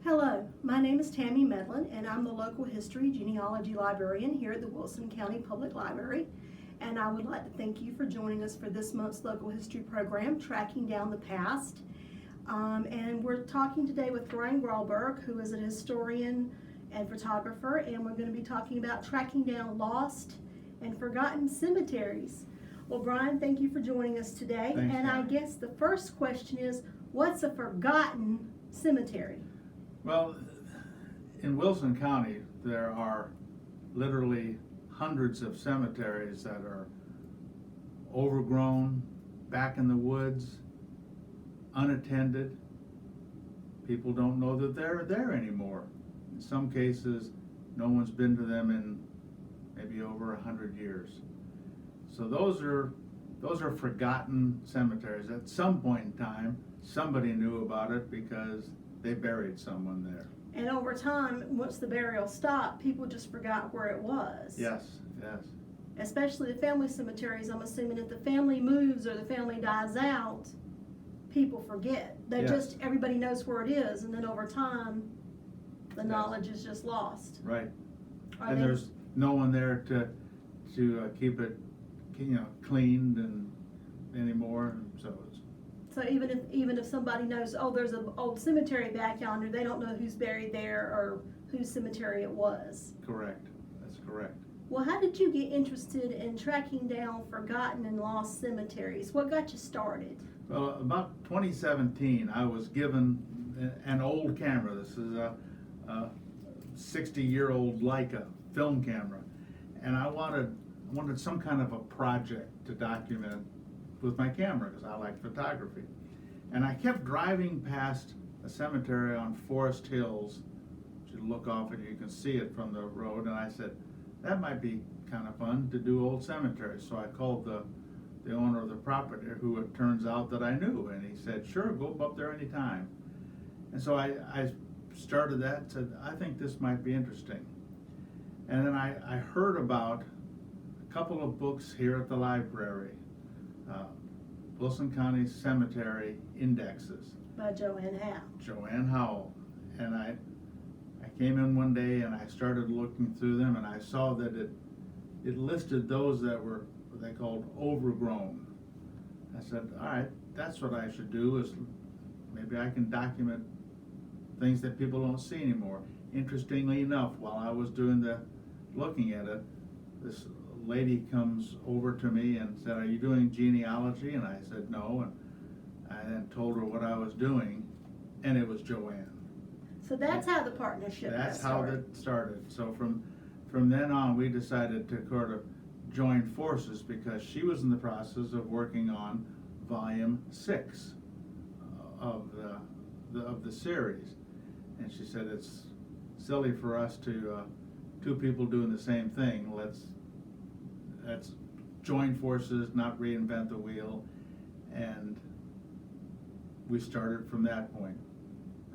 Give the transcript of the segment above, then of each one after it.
Hello, my name is Tammy Medlin, and I'm the local history genealogy librarian here at the Wilson County Public Library. And I would like to thank you for joining us for this month's local history program, Tracking Down the Past. And we're talking today with Brian Grawburg, who is a historian and photographer, and we're going to be talking about tracking down lost and forgotten cemeteries. Well, Brian, thank you for joining us today. Thanks, and I Tammy. guess the first question is, what's a forgotten cemetery? Well, in Wilson County, there are literally hundreds of cemeteries that are overgrown, back in the woods, unattended. People don't know that they're there anymore. In some cases, no one's been to them in maybe over 100 years. So those are forgotten cemeteries. At some point in time, somebody knew about it because they buried someone there. And over time, once the burial stopped, people just forgot where it was. Yes. Especially the family cemeteries. I'm assuming if the family moves or the family dies out, people forget. Yes. Everybody knows where it is, and then over time, the Yes. knowledge is just lost. Right. Are And they- there's no one there to keep it, cleaned and anymore. So it's, So even if somebody knows, oh, there's an old cemetery back yonder, they don't know who's buried there or whose cemetery it was. correct. That's correct. Well, how did you get interested in tracking down forgotten and lost cemeteries? What got you started? Well, about 2017, I was given an old camera. This is a 60-year-old Leica film camera, and I wanted some kind of a project to document with my camera because I like photography. And I kept driving past a cemetery on Forest Hills. You look off and you can see it from the road, and I said, that might be kind of fun to do old cemeteries. So I called the owner of the property, who it turns out that I knew, and he said, sure, go up there anytime. And so I started that and said, I think this might be interesting. And then I heard about a couple of books here at the library, Wilson County Cemetery Indexes. By Joanne Howe. Joanne Howell. And I came in one day and I started looking through them, and I saw that it listed those that were what they called overgrown. I said, all right, that's what I should do, is maybe I can document things that people don't see anymore. Interestingly enough, while I was looking at it, this lady comes over to me and said, are you doing genealogy? And I said, no, and I then told her what I was doing, and it was Joanne. So that's how the partnership got That's how started. it started. So from then on, we decided to sort of join forces because she was in the process of working on volume 6 of the series, and she said it's silly for us to two people doing the same thing. Let's join forces, not reinvent the wheel, and we started from that point,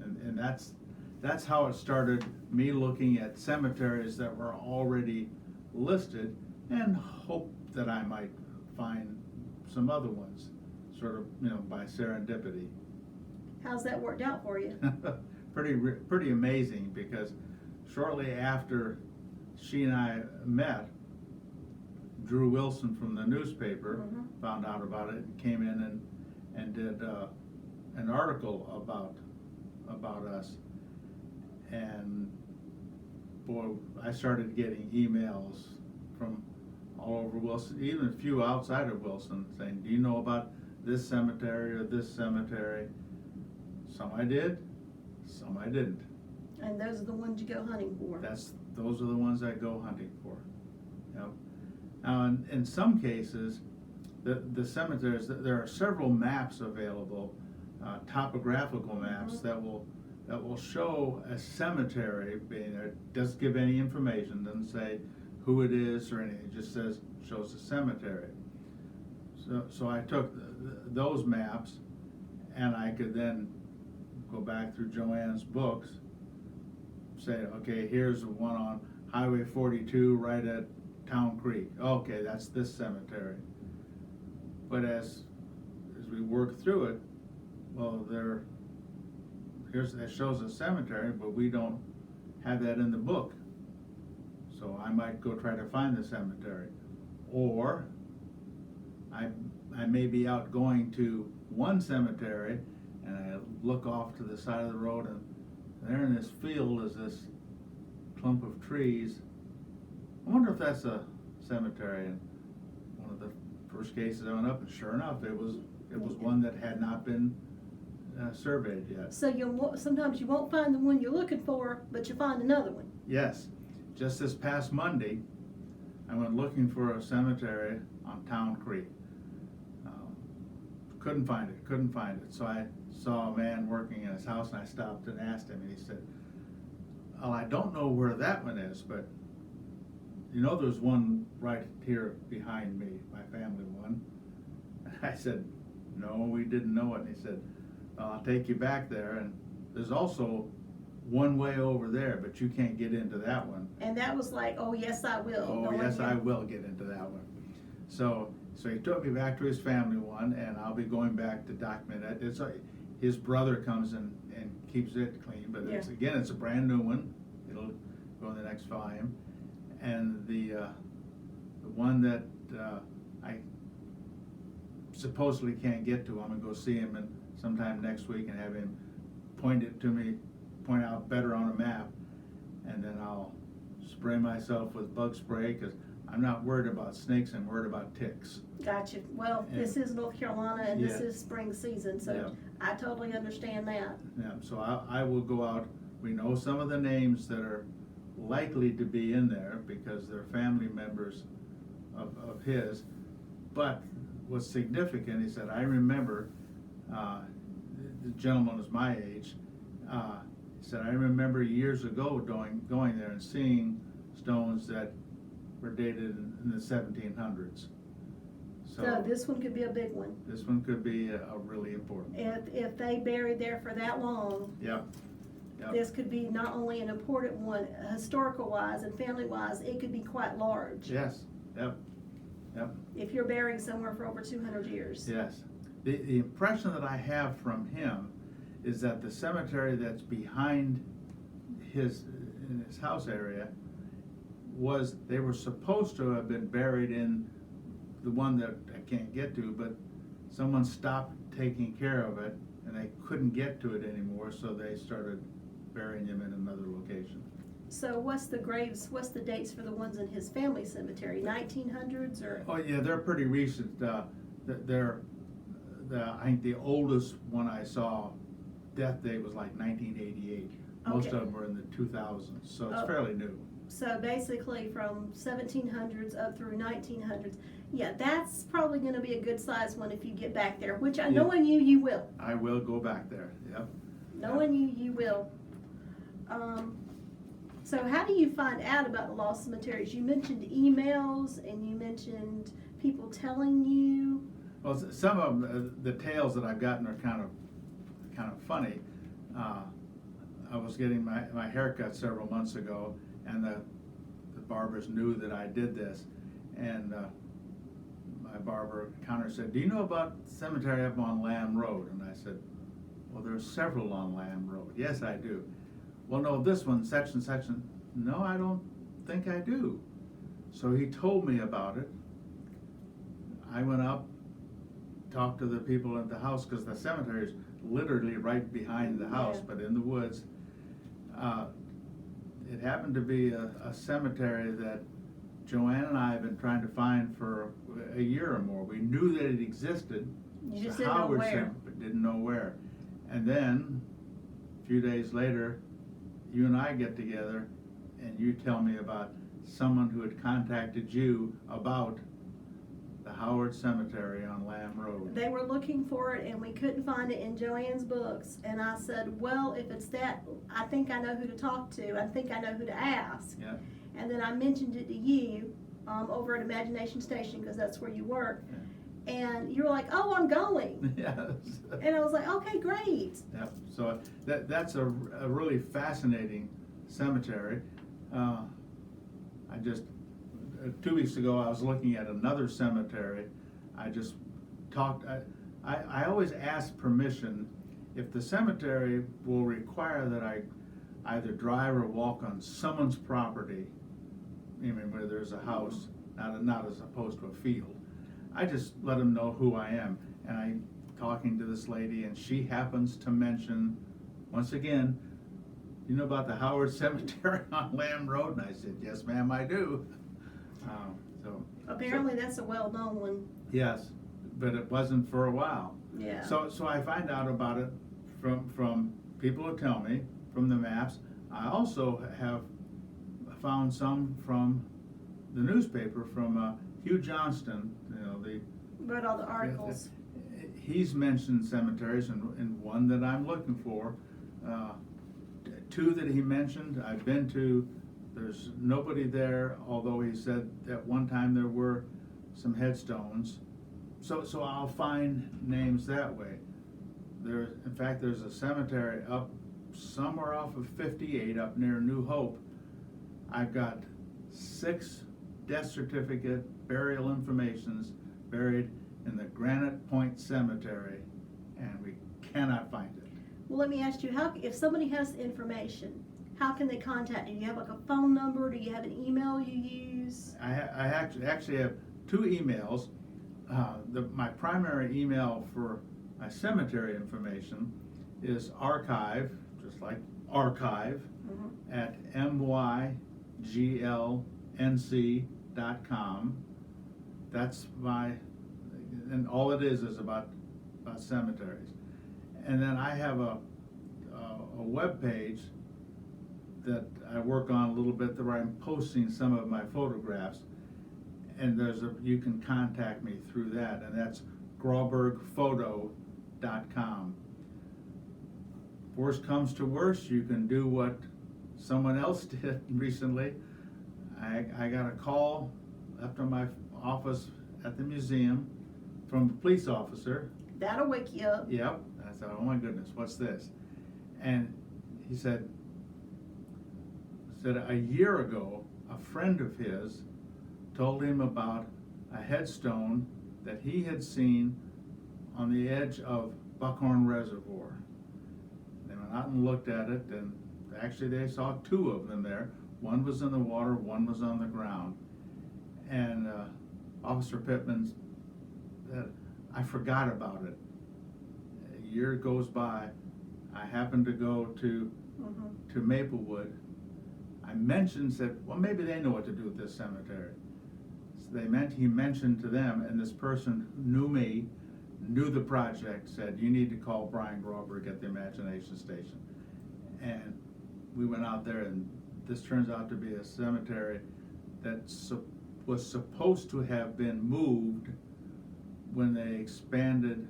and that's how it started, me looking at cemeteries that were already listed and hope that I might find some other ones, sort of, by serendipity. How's that worked out for you? Pretty amazing, because shortly after she and I met, Drew Wilson from the newspaper found out about it and came in and did an article about us. And boy, I started getting emails from all over Wilson, even a few outside of Wilson, saying, do you know about this cemetery or this cemetery? Some I did, some I didn't. And those are the ones you go hunting for. Those are the ones I go hunting for. Yep. Now, in some cases, the cemeteries, there are several maps available, topographical maps that will show a cemetery being there. It doesn't give any information, doesn't say who it is or anything. It just shows a cemetery. So I took those maps, and I could then go back through Joanne's books, say, okay, here's the one on Highway 42 right at Town Creek. Okay, that's this cemetery. But as we work through it, well, that shows a cemetery, but we don't have that in the book. So I might go try to find the cemetery. Or I may be out going to one cemetery and I look off to the side of the road, and there in this field is this clump of trees. I wonder if that's a cemetery. And one of the first cases I went up, and sure enough, it was one that had not been surveyed yet. So sometimes you won't find the one you're looking for, but you find another one. Yes, just this past Monday, I went looking for a cemetery on Town Creek. Couldn't find it. So I saw a man working in his house, and I stopped and asked him, and he said, "Well, I don't know where that one is, but you know there's one right here behind me, my family one." And I said, "No, we didn't know it." And he said, "Well, I'll take you back there, and there's also one way over there, but you can't get into that one." And that was like, oh, yes, I will. Oh, yes, I will get into that one. So he took me back to his family one, and I'll be going back to document it. His brother comes and keeps it clean, but it's a brand new one. It'll go in the next volume. And the one that I supposedly can't get to, I'm gonna go see him sometime next week and have him point out better on a map, and then I'll spray myself with bug spray, because I'm not worried about snakes, I'm worried about ticks. Gotcha. Well, this is North Carolina, and this is spring season, so I totally understand that. Yeah, so I will go out. We know some of the names that are likely to be in there because they're family members of his. But what's significant, he said, I remember, the gentleman was my age, he said, I remember years ago going there and seeing stones that were dated in the 1700s. So this one could be a big one. This one could be a really important one. If they buried there for that long. Yep. This could be not only an important one, historical wise and family wise, it could be quite large. Yes. Yep. If you're burying somewhere for over 200 years. Yes. The impression that I have from him is that the cemetery that's behind in his house area they were supposed to have been buried in the one that I can't get to, but someone stopped taking care of it and they couldn't get to it anymore, so they started burying him in another location. So what's the dates for the ones in his family cemetery? 1900s or? Oh yeah, they're pretty recent. I think the oldest one I saw, death date was like 1988. Most of them were in the 2000s, so it's fairly new. So basically from 1700s up through 1900s. Yeah, that's probably going to be a good size one if you get back there, which knowing you will. I will go back there, yep. Knowing you will. So how do you find out about the lost cemeteries? You mentioned emails and you mentioned people telling you. Well, some of them, the tales that I've gotten are kind of funny. I was getting my haircut several months ago, and the barbers knew that I did this, and my barber counter said, "Do you know about the cemetery up on Lamb Road?" And I said, "Well, there's several on Lamb Road." "Yes, I do." "Well, no, this one, such and such." And "No, I don't think I do." So he told me about it. I went up, talked to the people at the house, because the cemetery is literally right behind the house, but in the woods. It happened to be a cemetery that Joanne and I have been trying to find for a year or more. We knew that it existed. You just didn't know where. But didn't know where. And then, a few days later, you and I get together and you tell me about someone who had contacted you about the Howard Cemetery on Lamb Road. They were looking for it and we couldn't find it in Joanne's books. And I said, well, if it's that, I think I know who to talk to. I think I know who to ask. Yeah. And then I mentioned it to you over at Imagination Station, because that's where you work. Yeah. And you were like, oh, I'm going. Yes. And I was like, okay, great. Yeah. So that's a really fascinating cemetery. 2 weeks ago, I was looking at another cemetery. I just talked, I always ask permission if the cemetery will require that I either drive or walk on someone's property, I mean, where there's a house, not as opposed to a field, I just let them know who I am. And I'm talking to this lady, and she happens to mention, once again, you know about the Howard Cemetery on Lamb Road? And I said, yes, ma'am, I do. Apparently that's a well-known one. Yes, but it wasn't for a while. Yeah. So I find out about it from people who tell me, from the maps. I also have found some from the newspaper, from Hugh Johnston, Wrote all the articles. He's mentioned cemeteries, and one that I'm looking for. Two that he mentioned, I've been to. There's nobody there, although he said at one time there were some headstones. So I'll find names that way. In fact, there's a cemetery up somewhere off of 58 up near New Hope. I've got 6 death certificate burial informations buried in the Granite Point Cemetery, and we cannot find it. Well, let me ask you, if somebody has the information, how can they contact you? Do you have like a phone number? Do you have an email you use? I actually have 2 emails. My primary email for my cemetery information is archive, just like archive, at myglnc.com. That's and all it is about cemeteries. And then I have a web page that I work on a little bit, where I'm posting some of my photographs, and you can contact me through that, and that's grawburgphoto.com. Worst comes to worst, you can do what someone else did recently. I got a call left on my office at the museum from a police officer. That'll wake you up. Yep. I said, oh my goodness, what's this? And he said a year ago, a friend of his told him about a headstone that he had seen on the edge of Buckhorn Reservoir. They went out and looked at it, and actually they saw 2 of them there. One was in the water, one was on the ground. And Officer Pittman said, I forgot about it. A year goes by, I happened to go to Maplewood. I said, well, maybe they know what to do with this cemetery. So he mentioned to them, and this person knew me, knew the project, said, you need to call Brian Grawburg at the Imagination Station. And we went out there, and this turns out to be a cemetery that was supposed to have been moved when they expanded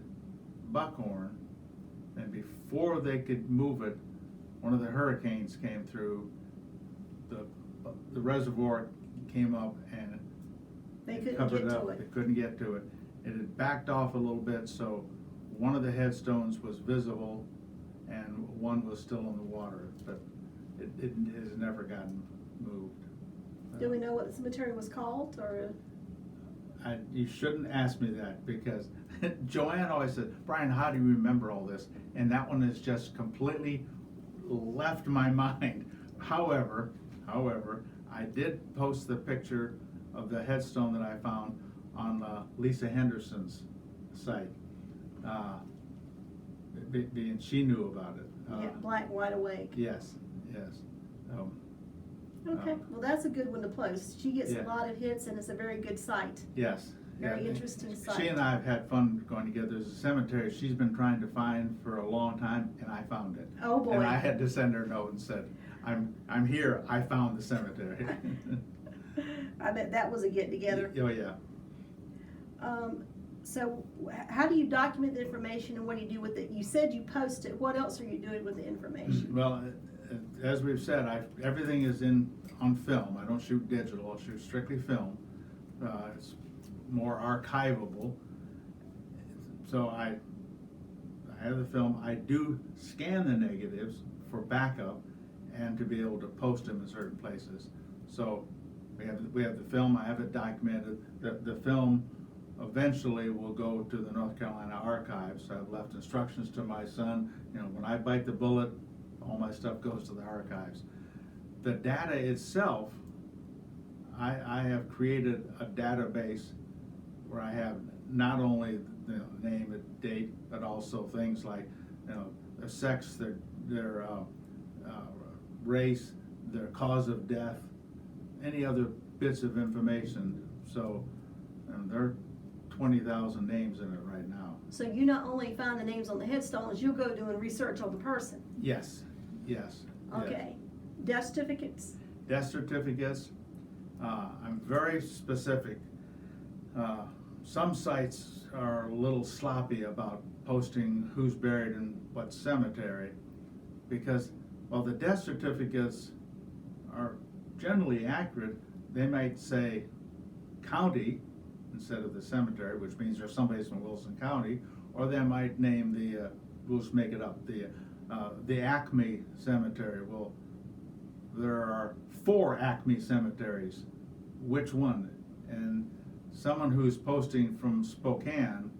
Buckhorn, and before they could move it, one of the hurricanes came through, the reservoir came up, and they couldn't covered get up. to it. They couldn't get to it. It had backed off a little bit, so one of the headstones was visible and one was still in the water, but it has never gotten moved. Do we know what the cemetery was called, or? You shouldn't ask me that, because Joanne always said, Brian, how do you remember all this? And that one has just completely left my mind. However, I did post the picture of the headstone that I found on Lisa Henderson's site. Being she knew about it. Yeah, Black Wide Awake. Yes. Okay, well, that's a good one to post. She gets Yeah. a lot of hits, and it's a very good site. Yes. Very Yeah. interesting site. She and I have had fun going together. There's a cemetery she's been trying to find for a long time, and I found it. Oh, boy. And I had to send her a note and said, I'm here, I found the cemetery. I bet that was a get-together. Oh, yeah. So how do you document the information, and what do you do with it? You said you post it. What else are you doing with the information? Well, as we've said, everything is on film. I don't shoot digital, I shoot strictly film. It's more archivable. So I have the film. I do scan the negatives for backup and to be able to post them in certain places. So we have the film. I have it documented. The film eventually will go to the North Carolina archives. I've left instructions to my son, when I bite the bullet, all my stuff goes to the archives. The data itself, I have created a database where I have not only the name and date, but also things like, their sex, their race, their cause of death, any other bits of information. So there are 20,000 names in it right now. So you not only find the names on the headstones, you'll go doing research on the person. Yes. Okay. Death certificates? Death certificates, I'm very specific. Some sites are a little sloppy about posting who's buried in what cemetery, because while the death certificates are generally accurate, they might say county instead of the cemetery, which means there's somebody from Wilson County, or they might name we'll just make it up, the Acme Cemetery. Well, there are 4 Acme cemeteries. Which one? And someone who's posting from Spokane,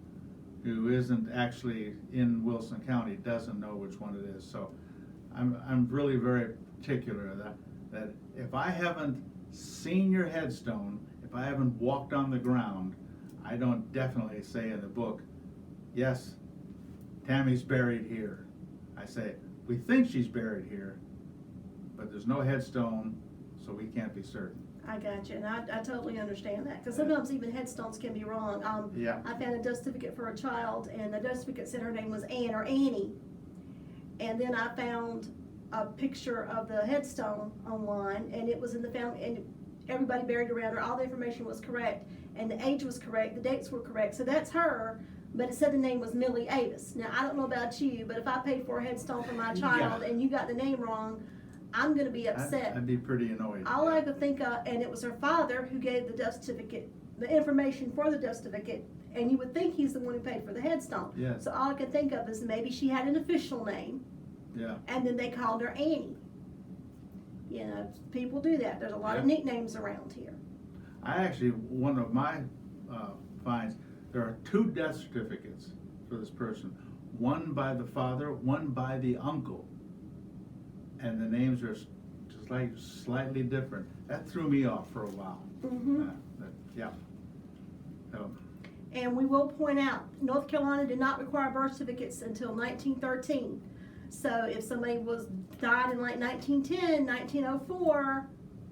who isn't actually in Wilson County, doesn't know which one it is. So I'm really very particular that if I haven't seen your headstone, if I haven't walked on the ground, I don't definitely say in the book, yes, Tammy's buried here. I say, we think she's buried here, but there's no headstone, so we can't be certain. I got you, and I totally understand that, because sometimes even headstones can be wrong. Yeah. I found a death certificate for a child, and the death certificate said her name was Ann or Annie. And then I found a picture of the headstone online, and it was in the family, and everybody buried around her. All the information was correct, and the age was correct, the dates were correct. So that's her, but it said the name was Millie Avis. Now, I don't know about you, but if I paid for a headstone for my child and you got the name wrong, I'm going to be upset. I'd be pretty annoyed. All I could think of, and it was her father who gave the death certificate, the information for the death certificate, and you would think he's the one who paid for the headstone. Yes. So all I could think of is maybe she had an official name, Yeah. and then they called her Annie. People do that. There's a lot of nicknames around here. I actually, one of my finds, there are 2 death certificates for this person. One by the father, one by the uncle. And the names are just like slightly different. That threw me off for a while. Mm-hmm. Yeah. So, And we will point out, North Carolina did not require birth certificates until 1913. So if somebody died in like 1910, 1904,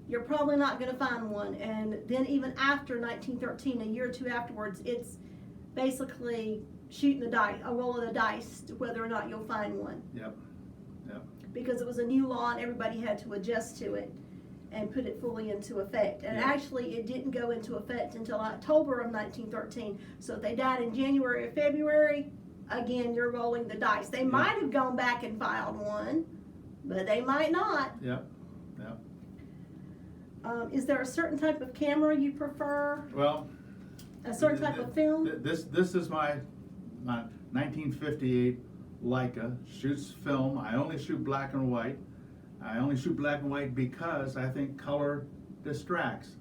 you're probably not going to find one. And then even after 1913, a year or 2 afterwards, it's basically shooting the dice, a roll of the dice, whether or not you'll find one. Yep. Because it was a new law and everybody had to adjust to it and put it fully into effect. And actually, it didn't go into effect until October of 1913. So if they died in January or February, again, you're rolling the dice. They might have gone back and filed one, but they might not. Yep. Is there a certain type of camera you prefer? Well, A certain type of film? This is my 1958 Leica, shoots film. I only shoot black and white. I only shoot black and white because I think color distracts.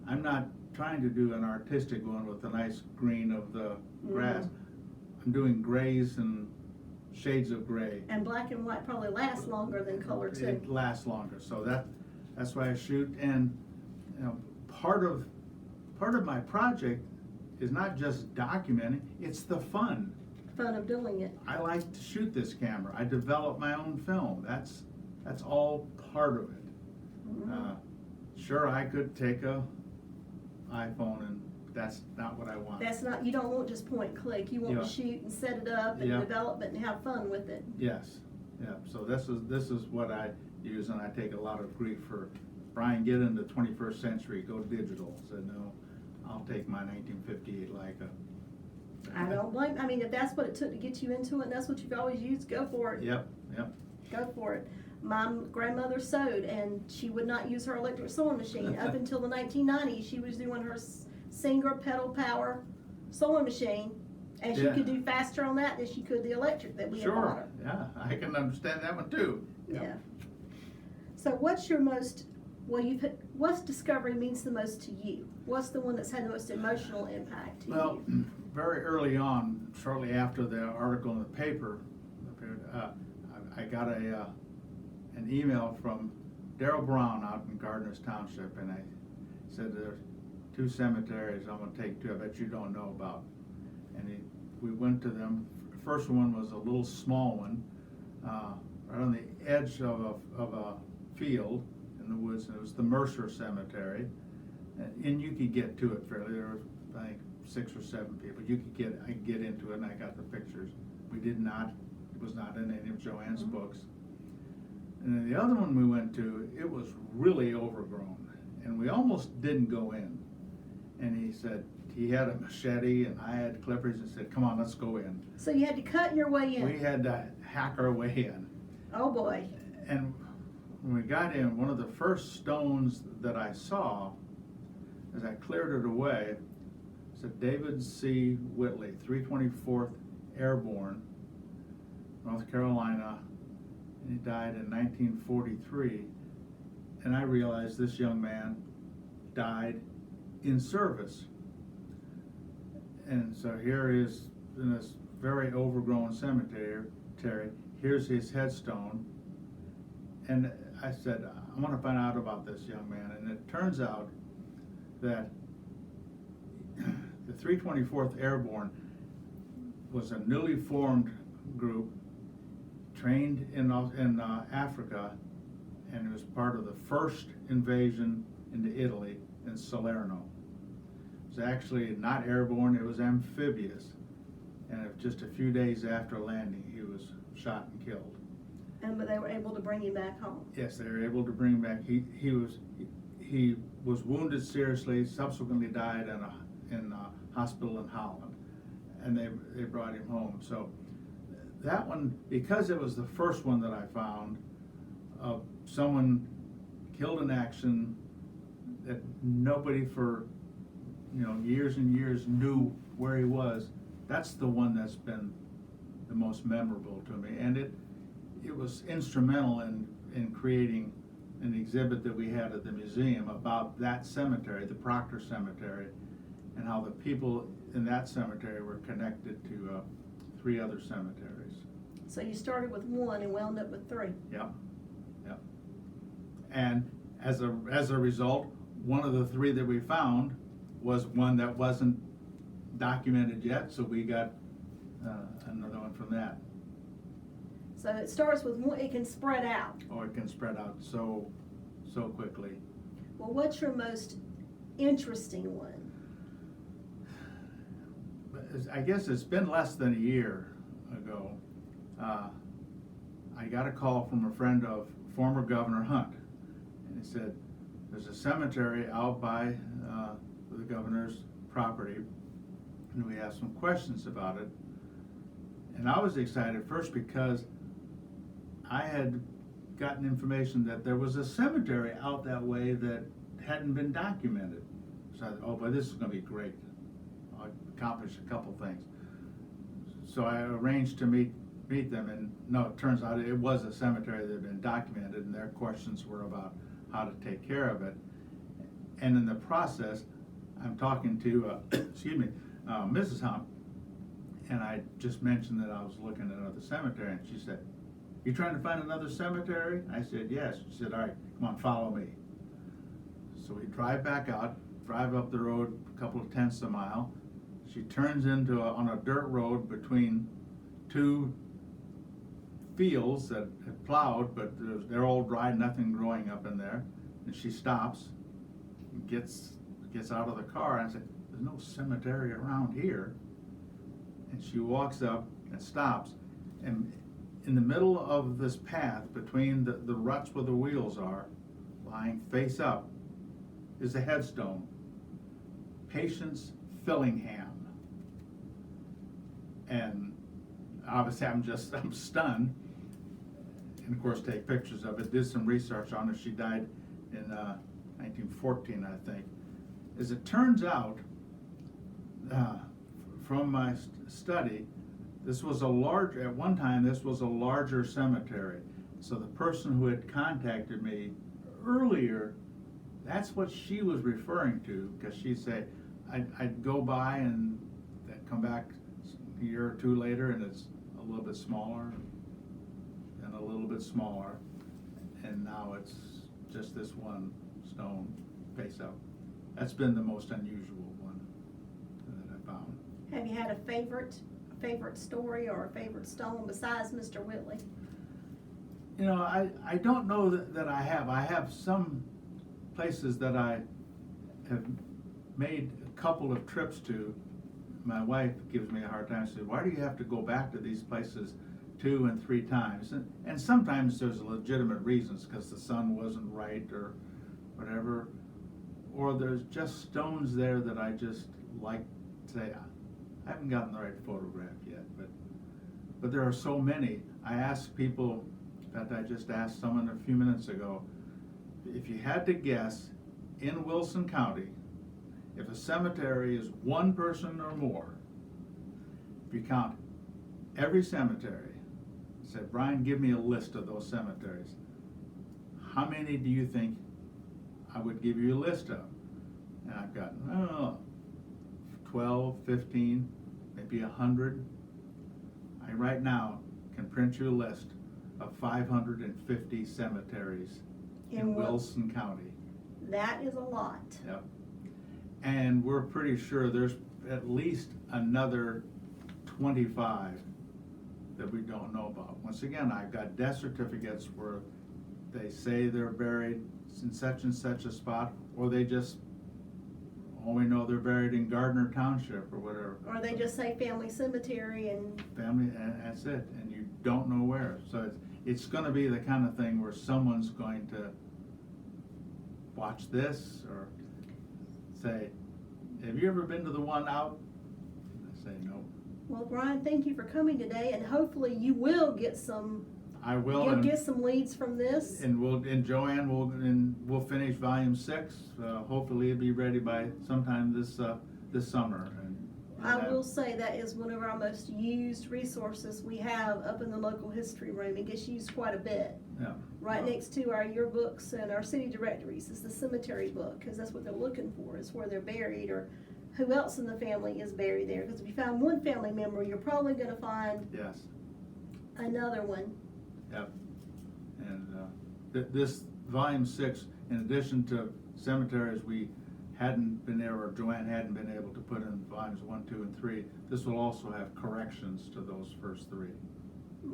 I'm not trying to do an artistic one with the nice green of the grass. I'm doing grays and shades of gray. And black and white probably lasts longer than color too. It lasts longer, so that's why I shoot. And part of my project is not just documenting; it's the fun Of doing it. I like to shoot this camera. I develop my own film. That's all part of it. Sure, I could take a iPhone, and that's not what I want. That's not, you don't want just point and click. You want to shoot and set it up and develop it and have fun with it. Yes, so this is what I use, and I take a lot of grief for, Brian, get into the 21st century, go digital. I said, no, I'll take my 1958 Leica. I don't blame, if that's what it took to get you into it, and that's what you've always used, go for it. Yep. Go for it. My grandmother sewed, and she would not use her electric sewing machine. Up until the 1990s, she was doing her Singer pedal power sewing machine, and she could do faster on that than she could the electric that we had bought her. Yeah, I can understand that one too. Yeah. So what's your most Well, what's discovery means the most to you? What's the one that's had the most emotional impact to Well, you? very early on, shortly after the article in the paper appeared, I got an email from Darrell Brown out in Gardner's Township, and I said, there's 2 cemeteries I'm gonna take to, I bet you don't know about. And we went to them. First one was a little small one, right on the edge of a field in the woods, and it was the Mercer Cemetery. And you could get to it fairly. There were, I think, 6 or 7 people. I could get into it, and I got the pictures. We did not, it was not in any of Joanne's books. And then the other one we went to, it was really overgrown, and we almost didn't go in. And he said, he had a machete and I had clippers, and said, come on, let's go in. So you had to cut your way in? We had to hack our way in. Oh boy. And when we got in, one of the first stones that I saw, as I cleared it away, said David C. Whitley, 324th Airborne, North Carolina, and he died in 1943. And I realized this young man died in service. And so here he is in this very overgrown cemetery. Here's his headstone. And I said, I want to find out about this young man. And it turns out that the 324th Airborne was a newly formed group trained in Africa, and it was part of the first invasion into Italy in Salerno. It was actually not airborne, it was amphibious. And just a few days after landing, he was shot and killed. But they were able to bring you back home? Yes, they were able to bring him back. He was wounded seriously, subsequently died in a hospital in Holland, and they brought him home. So that one, because it was the first one that I found of someone killed in action that nobody for years and years knew where he was, that's the one that's been the most memorable to me. And it was instrumental in creating an exhibit that we had at the museum about that cemetery, the Proctor Cemetery, and how the people in that cemetery were connected to 3 other cemeteries. So you started with 1 and wound up with 3. Yep. And as a result, one of the 3 that we found was one that wasn't documented yet, so we got another one from that. So it starts with 1, it can spread out. Oh, it can spread out so quickly. Well, what's your most interesting one? I guess it's been less than a year ago. I got a call from a friend of former Governor Hunt, and he said, there's a cemetery out by the governor's property, and we have some questions about it. And I was excited first because I had gotten information that there was a cemetery out that way that hadn't been documented. So I thought, oh boy, this is going to be great. I'll accomplish a couple things. So I arranged to meet them, and no, it turns out it was a cemetery that had been documented, and their questions were about how to take care of it. And in the process, I'm talking to, Mrs. Hunt, and I just mentioned that I was looking at another cemetery, and she said, you trying to find another cemetery? I said, yes. She said, all right, come on, follow me. So we drive back out, drive up the road a couple of tenths of a mile. She turns into on a dirt road between 2 fields that had plowed, but they're all dry, nothing growing up in there. And she stops, and gets out of the car, and I said, there's no cemetery around here. And she walks up and stops, and in the middle of this path between the ruts where the wheels are, lying face up, is a headstone, Patience Fillingham. And obviously I'm stunned, and of course take pictures of it, did some research on her. She died in 1914, I think. As it turns out, from my study, at one time this was a larger cemetery. So the person who had contacted me earlier that's what she was referring to, because she'd say, I'd go by and then come back a year or two later and it's a little bit smaller and a little bit smaller, and now it's just this one stone face up. That's been the most unusual one that I found. Have you had a favorite story or a favorite stone besides Mr. Whitley? You know, I don't know that I have. I have some places that I have made a couple of trips to. My wife gives me a hard time. She says, why do you have to go back to these places 2 and 3 times? And sometimes there's legitimate reasons, because the sun wasn't right or whatever. Or there's just stones there that I just like to say, I haven't gotten the right photograph yet, but there are so many. I ask people, in fact, I just asked someone a few minutes ago, if you had to guess in Wilson County, if a cemetery is 1 person or more, if you count every cemetery, say, Brian, give me a list of those cemeteries. How many do you think I would give you a list of? And I've got, I don't know, 12, 15, maybe 100. I right now can print you a list of 550 cemeteries in Wilson County. That is a lot. Yep. And we're pretty sure there's at least another 25 that we don't know about. Once again, I've got death certificates where they say they're buried in such and such a spot, or they just only know they're buried in Gardner Township or whatever. Or they just say family cemetery and Family, and that's it, and you don't know where. So it's gonna be the kind of thing where someone's going to watch this or say, have you ever been to the one out? I say no. Well, Brian, thank you for coming today, and hopefully you will get some. I will. You'll get some leads from this. And Joanne we'll finish volume 6. Hopefully it'll be ready by sometime this summer. I will say that is one of our most used resources we have up in the local history room. It gets used quite a bit. Yeah. Right next to our yearbooks and our city directories is the cemetery book, because that's what they're looking for, is where they're buried or who else in the family is buried there. Because if you found one family member, you're probably going to find Yes. another one. Yep. And this volume 6, in addition to cemeteries we hadn't been able, or Joanne hadn't been able to put in volumes 1, 2, and 3, this will also have corrections to those first 3.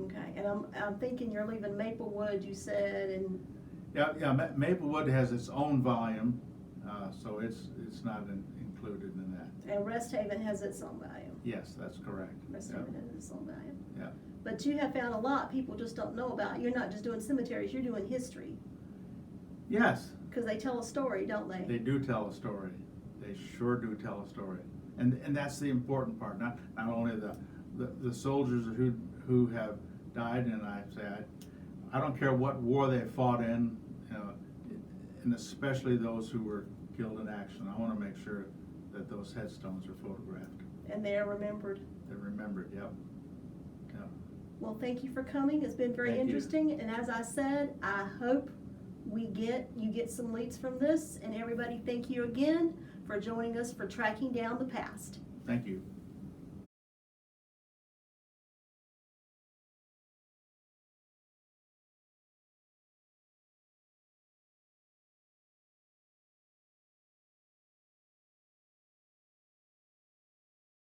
Okay, and I'm thinking you're leaving Maplewood, you said, and Yeah. Maplewood has its own volume, so it's not included in that. Rest Haven has its own volume. Yes, that's correct. Rest Yep. Haven has its own volume. Yeah. But you have found a lot people just don't know about. You're not just doing cemeteries, you're doing history. Yes, Because they tell a story, don't they? they do tell a story. They sure do tell a story, and that's the important part. Not only the soldiers who have died, and I say I don't care what war they fought in, and especially those who were killed in action. I want to make sure that those headstones are photographed. And they're remembered. They're remembered. Yep. Well, thank you for coming. It's been very Thank you. interesting. And as I said, I hope you get some leads from this. And everybody, thank you again for joining us for Tracking Down the Past. Thank you.